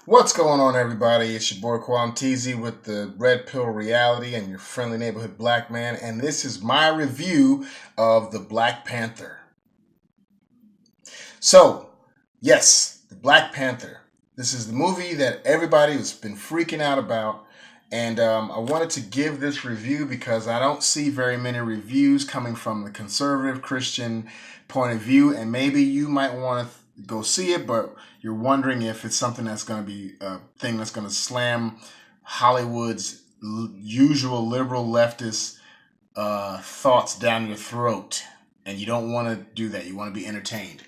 What's going on, everybody? It's your boy Kwam TZ with the Redpill Reality and your friendly neighborhood black man, and this is my review of the Black Panther. So, yes, the Black Panther. This is the movie that everybody has been freaking out about, and I wanted to give this review because I don't see very many reviews coming from the conservative Christian point of view, and maybe you might want to go see it, but you're wondering if it's something that's going to be a thing that's going to slam Hollywood's usual liberal leftist thoughts down your throat, and you don't want to do that. You want to be entertained.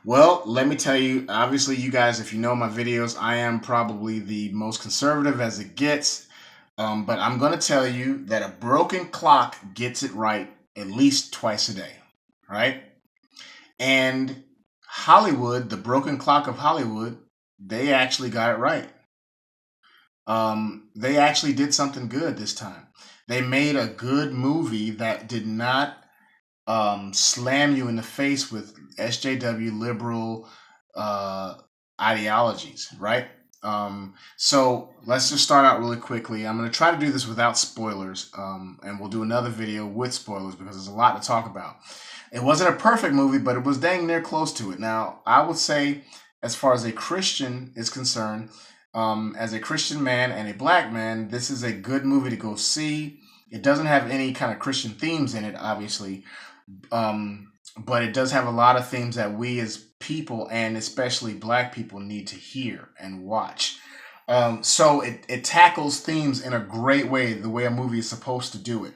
Well, let me tell you, obviously, you guys, if you know my videos, I am probably the most conservative as it gets. But I'm going to tell you that a broken clock gets it right at least twice a day, right? And Hollywood, the broken clock of Hollywood, they actually got it right. They actually did something good this time. They made a good movie that did not slam you in the face with SJW liberal ideologies, right? So let's just start out really quickly. I'm going to try to do this without spoilers, and we'll do another video with spoilers because there's a lot to talk about. It wasn't a perfect movie, but it was dang near close to it. Now, I would say, as far as a Christian is concerned, as a Christian man and a black man, this is a good movie to go see. It doesn't have any kind of Christian themes in it, obviously, but it does have a lot of themes that we as people and especially black people need to hear and watch. So it tackles themes in a great way, the way a movie is supposed to do it.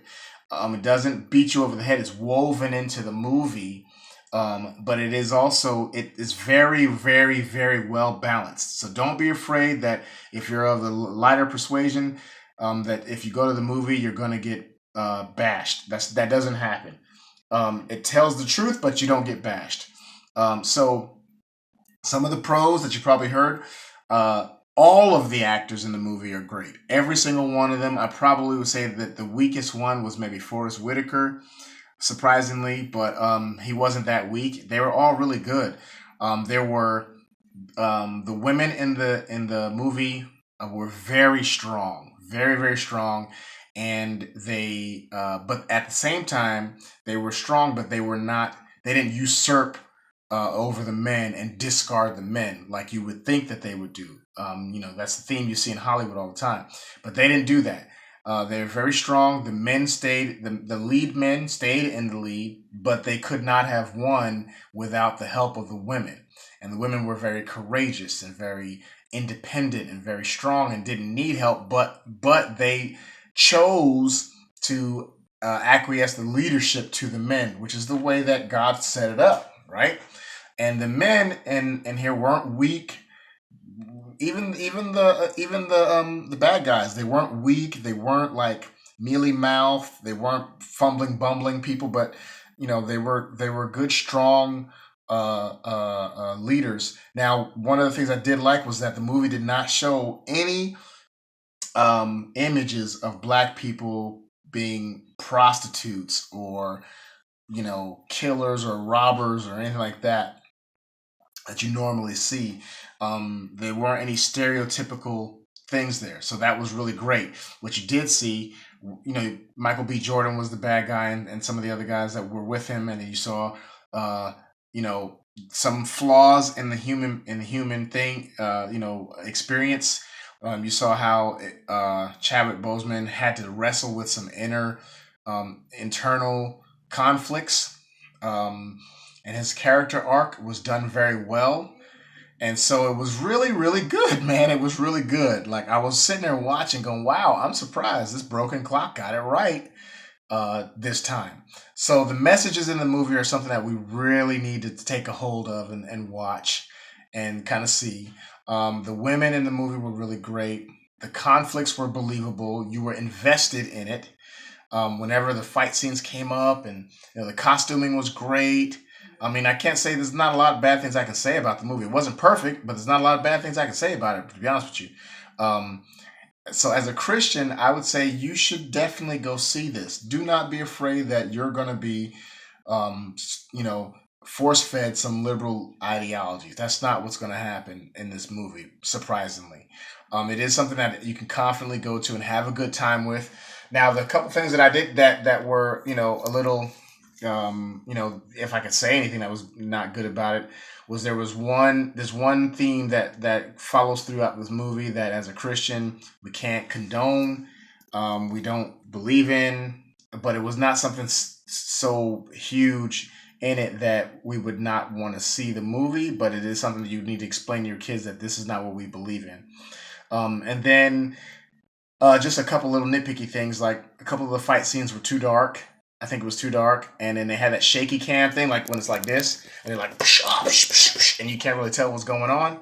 It doesn't beat you over the head. It's woven into the movie, but it is very, very, very well balanced. So don't be afraid that if you're of the lighter persuasion, that if you go to the movie, you're going to get bashed. That doesn't happen. It tells the truth, but you don't get bashed. So some of the pros that you probably heard, all of the actors in the movie are great. Every single one of them. I probably would say that the weakest one was maybe Forrest Whitaker, surprisingly, but he wasn't that weak. They were all really good. There were the women in the movie were very strong, very very strong, and but at the same time they were strong, but they were not. They didn't usurp over the men and discard the men like you would think that they would do. That's the theme you see in Hollywood all the time. But they didn't do that. They're very strong. The men stayed, the lead men stayed in the lead, but they could not have won without the help of the women. And the women were very courageous and very independent and very strong and didn't need help, but they chose to acquiesce the leadership to the men, which is the way that God set it up, right? And the men in here weren't weak. Even the bad guys, they weren't weak. They weren't like mealy mouth. They weren't fumbling, bumbling people. But they were good, strong leaders. Now, one of the things I did like was that the movie did not show any images of black people being prostitutes or killers or robbers or anything like that you normally see. There weren't any stereotypical things there, so that was really great. What you did see, Michael B. Jordan was the bad guy, and some of the other guys that were with him, and then you saw, you know, some flaws in the human thing, experience. You saw how Chadwick Boseman had to wrestle with some internal conflicts. And his character arc was done very well. And so it was really, really good, man. It was really good. Like, I was sitting there watching, going, wow, I'm surprised this broken clock got it right this time. So the messages in the movie are something that we really need to take a hold of and watch and kind of see. The women in the movie were really great. The conflicts were believable. You were invested in it. Whenever the fight scenes came up, and the costuming was great. I mean, I can't say there's not a lot of bad things I can say about the movie. It wasn't perfect, but there's not a lot of bad things I can say about it, to be honest with you. So as a Christian, I would say you should definitely go see this. Do not be afraid that you're going to be, um, you know, force fed some liberal ideologies. That's not what's going to happen in this movie, surprisingly. It is something that you can confidently go to and have a good time with. Now, the couple things that I did that were, a little, if I could say anything that was not good about it, was there's one theme that follows throughout this movie that as a Christian we can't condone, we don't believe in, but it was not something so huge in it that we would not want to see the movie, but it is something that you need to explain to your kids that this is not what we believe in. And then just a couple little nitpicky things, like a couple of the fight scenes were too dark. I think it was too dark, and then they had that shaky cam thing, like when it's like this, and they're like, and you can't really tell what's going on.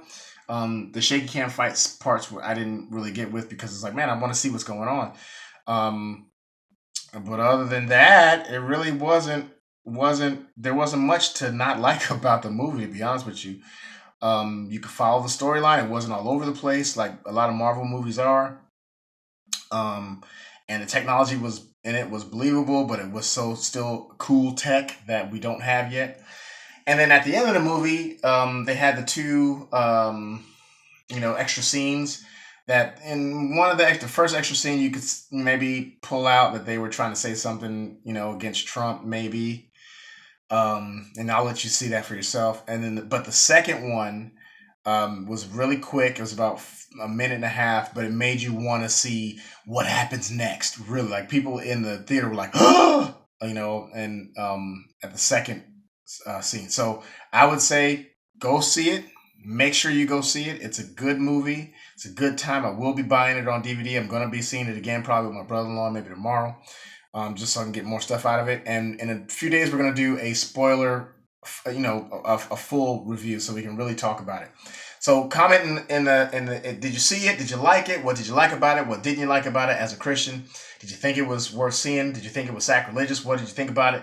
The shaky cam fights parts I didn't really get with, because it's like, man, I want to see what's going on. But other than that, it really wasn't much to not like about the movie, to be honest with you. You could follow the storyline. It wasn't all over the place like a lot of Marvel movies are. And the technology in it was believable, but it was still cool tech that we don't have yet. And then at the end of the movie, they had the two, extra scenes. That in one of the first extra scene, you could maybe pull out that they were trying to say something, against Trump, maybe. And I'll let you see that for yourself. And then, but the second one was really quick. It was about a minute and a half, but it made you want to see what happens next. Really, like people in the theater were like, and at the second scene. So I would say go see it. Make sure you go see it. It's a good movie. It's a good time. I will be buying it on DVD. I'm going to be seeing it again, probably with my brother-in-law, maybe tomorrow, just so I can get more stuff out of it. And in a few days, we're going to do a spoiler, a full review, so we can really talk about it. So comment in the did you see it? Did you like it? What did you like about it? What didn't you like about it as a Christian? Did you think it was worth seeing? Did you think it was sacrilegious? What did you think about it?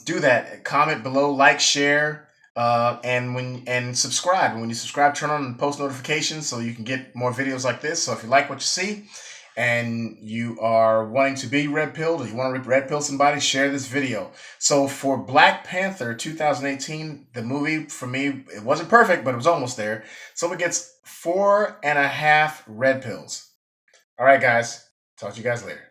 Do that. Comment below, like, share. And subscribe. And when you subscribe, turn on post notifications so you can get more videos like this. So if you like what you see and you are wanting to be red pilled, or you want to red pill somebody, share this video. So for Black Panther 2018, the movie, for me, it wasn't perfect, but it was almost there. So it gets 4.5 red pills. All right, guys. Talk to you guys later.